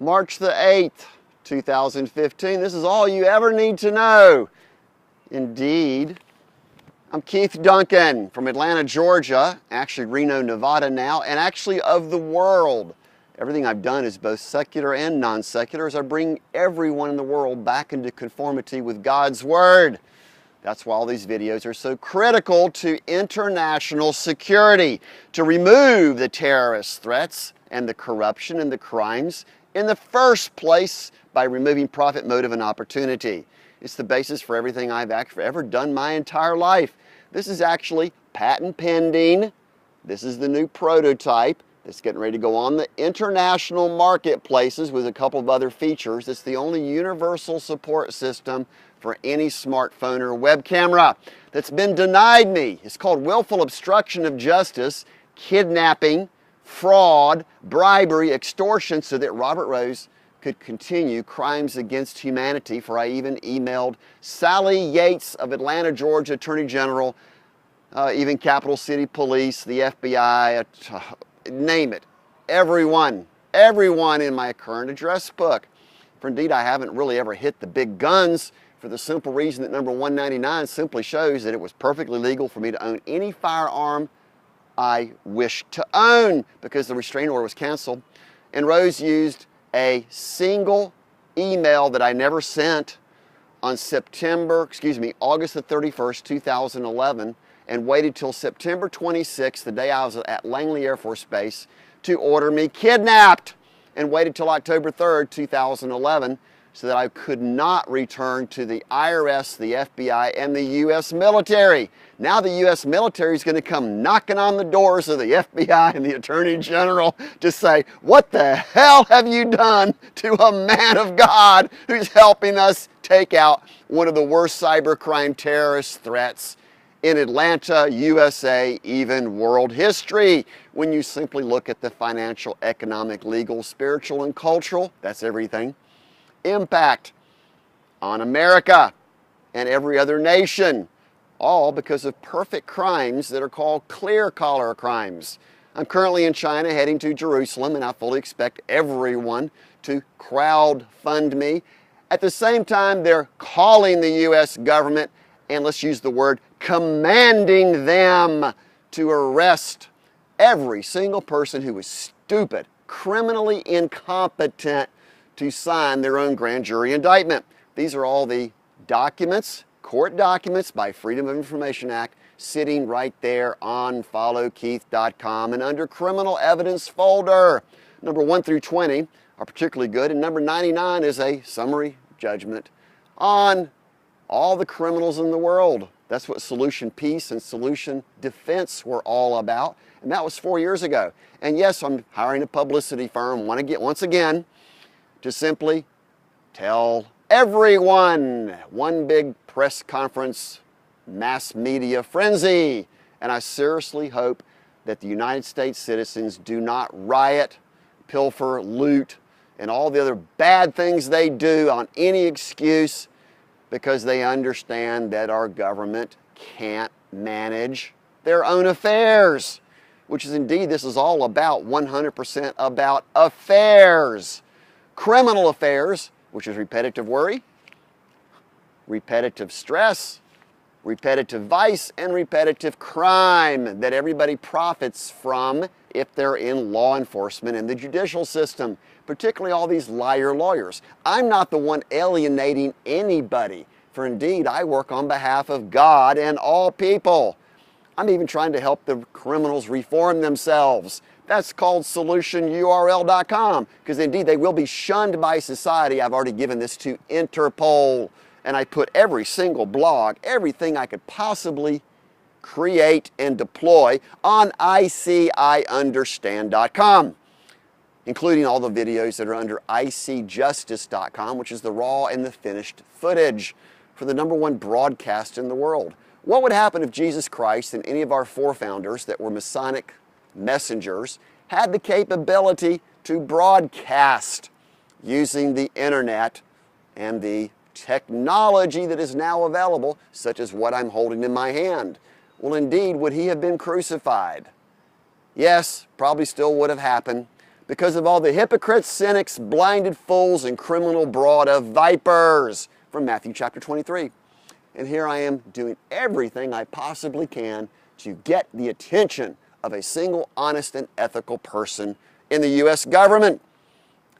March the 8th, 2015. This is all you ever need to know. Indeed. I'm Keith Duncan from Atlanta, Georgia, actually Reno, Nevada now, and actually of the world. Everything I've done is both secular and non-secular as I bring everyone in the world back into conformity with God's Word. That's why all these videos are so critical to international security, to remove the terrorist threats and the corruption and the crimes in the first place by removing profit, motive, and opportunity. It's the basis for everything I've ever done my entire life. This is actually patent pending. This is the new prototype that's getting ready to go on the international marketplaces with a couple of other features. It's the only universal support system for any smartphone or web camera that's been denied me. It's called willful obstruction of justice, kidnapping, fraud, bribery, extortion, so that Robert Rose could continue crimes against humanity. For I even emailed Sally Yates of Atlanta, Georgia, Attorney General, even Capital City Police, the FBI, name it. Everyone in my current address book. For indeed, I haven't really ever hit the big guns for the simple reason that number 199 simply shows that it was perfectly legal for me to own any firearm I wished to own because the restraining order was canceled. And Rose used a single email that I never sent on August the 31st, 2011, and waited till September 26th, the day I was at Langley AirForce Base, to order me kidnapped, and waited till October 3rd, 2011, so that I could not return to the IRS, the FBI, and the U.S. military. Now the U.S. military is going to come knocking on the doors of the FBI and the Attorney General to say, what the hell have you done to a man of God who's helping us take out one of the worst cybercrime terrorist threats in Atlanta, USA, even world history? When you simply look at the financial, economic, legal, spiritual, and cultural, that's everything, impact on America and every other nation, all because of perfect crimes that are called clear-collar crimes. I'm currently in China heading to Jerusalem, and I fully expect everyone to crowdfund me. At the same time, they're calling the U.S. government, and let's use the word, commanding them to arrest every single person who is stupid, criminally incompetent to sign their own grand jury indictment. These are all the documents, court documents by Freedom of Information Act, sitting right there on followkeith.com and under criminal evidence folder. Number 1 through 20 are particularly good, and number 99 is a summary judgment on all the criminals in the world. That's what Solution Peace and Solution Defense were all about, and that was 4 years ago. And yes, I'm hiring a publicity firm once again to simply tell everyone. One big press conference, mass media frenzy. And I seriously hope that the United States citizens do not riot, pilfer, loot, and all the other bad things they do on any excuse, because they understand that our government can't manage their own affairs, which is indeed, this is all about 100% about affairs. Criminal affairs, which is repetitive worry, repetitive stress, repetitive vice, and repetitive crime that everybody profits from if they're in law enforcement and the judicial system, particularly all these liar lawyers. I'm not the one alienating anybody, for indeed I work on behalf of God and all people. I'm even trying to help the criminals reform themselves. That's called solutionurl.com, because indeed they will be shunned by society. I've already given this to Interpol, and I put every single blog, everything I could possibly create and deploy on ICIunderstand.com, including all the videos that are under ICjustice.com, which is the raw and the finished footage for the #1 broadcast in the world. What would happen if Jesus Christ and any of our forefounders that were Masonic messengers had the capability to broadcast using the internet and the technology that is now available, such as what I'm holding in my hand? Well, indeed, would he have been crucified? Yes, probably still would have happened, because of all the hypocrites, cynics, blinded fools, and criminal brood of vipers, from Matthew chapter 23. And here I am doing everything I possibly can to get the attention of a single honest and ethical person in the U.S. government.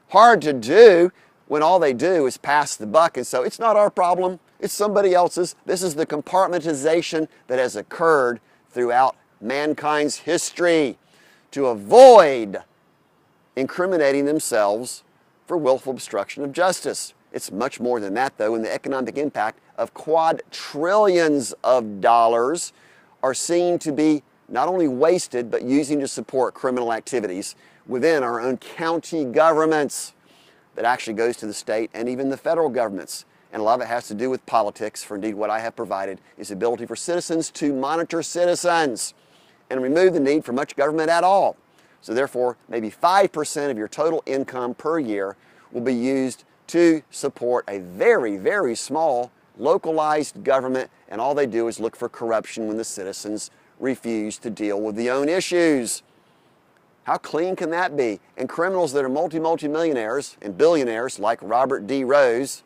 Hard to do when all they do is pass the buck, and so it's not our problem, it's somebody else's. This is the compartmentalization that has occurred throughout mankind's history to avoid incriminating themselves for willful obstruction of justice. It's much more than that, though, and the economic impact of quadrillions of dollars are seen to be not only wasted, but using to support criminal activities within our own county governments that actually goes to the state and even the federal governments. And a lot of it has to do with politics, for indeed what I have provided is the ability for citizens to monitor citizens and remove the need for much government at all. So therefore, maybe 5% of your total income per year will be used to support a very, very small localized government, and all they do is look for corruption when the citizens refuse to deal with their own issues. How clean can that be? And criminals that are multi-millionaires and billionaires like Robert D. Rose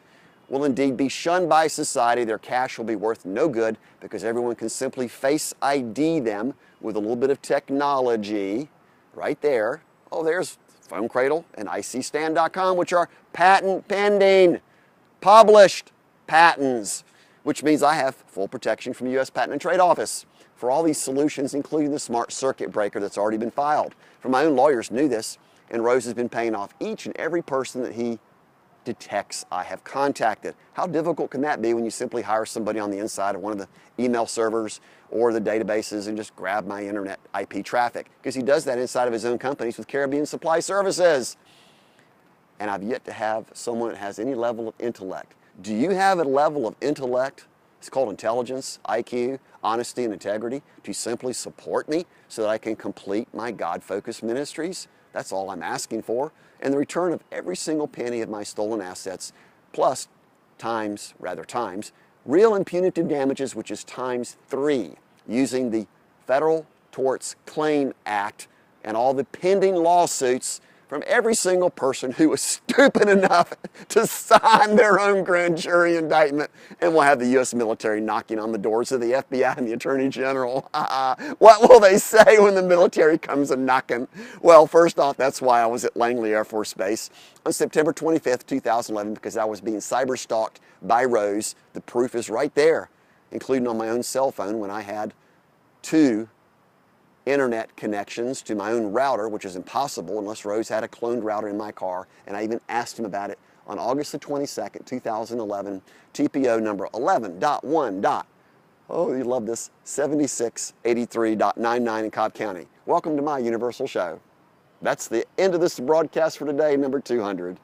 will indeed be shunned by society. Their cash will be worth no good because everyone can simply face ID them with a little bit of technology right there. Oh, there's Phone Cradle and ICStan.com, which are patent pending, published patents, which means I have full protection from the U.S. Patent and Trade Office for all these solutions, including the smart circuit breaker that's already been filed. For my own lawyers knew this, and Rose has been paying off each and every person that he detects I have contacted. How difficult can that be when you simply hire somebody on the inside of one of the email servers or the databases and just grab my internet IP traffic? Because he does that inside of his own companies with Caribbean Supply Services. And I've yet to have someone that has any level of intellect. Do you have a level of intellect? It's called intelligence, IQ, honesty, and integrity to simply support me so that I can complete my God-focused ministries? That's all I'm asking for. And the return of every single penny of my stolen assets, plus times, real and punitive damages, which is times 3, using the Federal Torts Claim Act and all the pending lawsuits from every single person who was stupid enough to sign their own grand jury indictment. And we'll have the U.S. military knocking on the doors of the FBI and the Attorney General. What will they say when the military comes a knocking? Well, first off, that's why I was at Langley Air Force Base on September 25th, 2011, because I was being cyber stalked by Rose. The proof is right there, including on my own cell phone when I had 2 internet connections to my own router, which is impossible unless Rose had a cloned router in my car, and I even asked him about it on August the 22nd, 2011, TPO number 11.1. Oh, you love this, 7683.99 in Cobb County. Welcome to my Universal Show. That's the end of this broadcast for today, number 200.